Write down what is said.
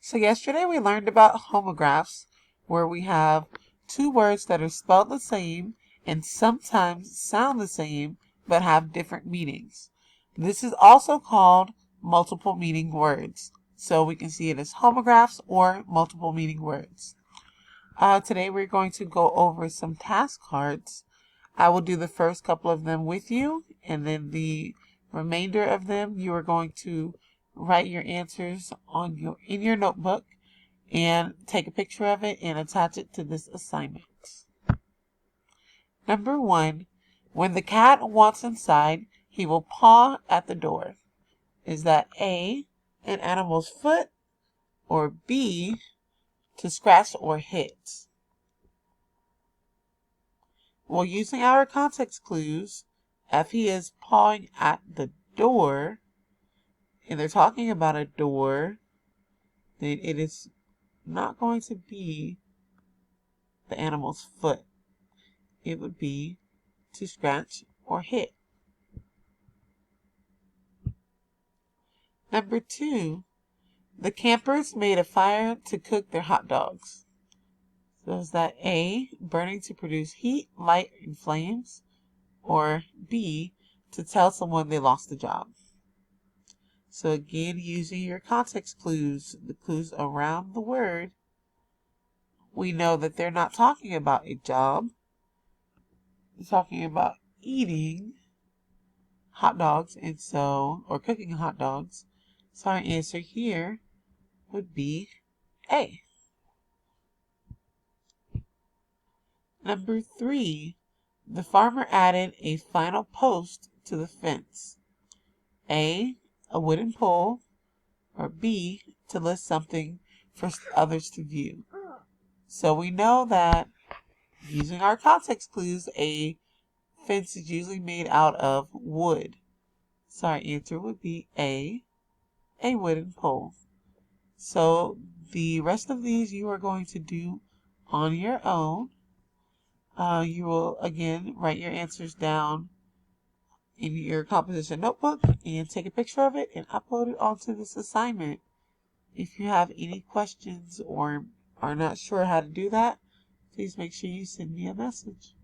So yesterday we learned about homographs, where we have two words that are spelled the same and sometimes sound the same but have different meanings. This is also called multiple meaning words. So we can see it as homographs or multiple meaning words. Today we're going to go over some task cards. I will do the first couple of them with you, and then the remainder of them you are going to write your answers in your notebook and take a picture of it and attach it to this assignment. Number 1, when the cat wants inside, he will paw at the door. Is that A, an animal's foot, or B, to scratch or hit? Well, using our context clues, if he is pawing at the door, and they're talking about a door, then it is not going to be the animal's foot. It would be to scratch or hit. Number 2, the campers made a fire to cook their hot dogs. So is that A, burning to produce heat, light, and flames, or B, to tell someone they lost a job? So again, using your context clues, the clues around the word, we know that they're not talking about a job. They're talking about eating hot dogs, or cooking hot dogs. So our answer here would be A. Number 3, the farmer added a final post to the fence. A wooden pole, or B, to list something for others to view. So we know that using our context clues, a fence is usually made out of wood. So our answer would be A wooden pole. So the rest of these you are going to do on your own. You will again write your answers down in your composition notebook and take a picture of it and upload it onto this assignment. If you have any questions or are not sure how to do that, please make sure you send me a message.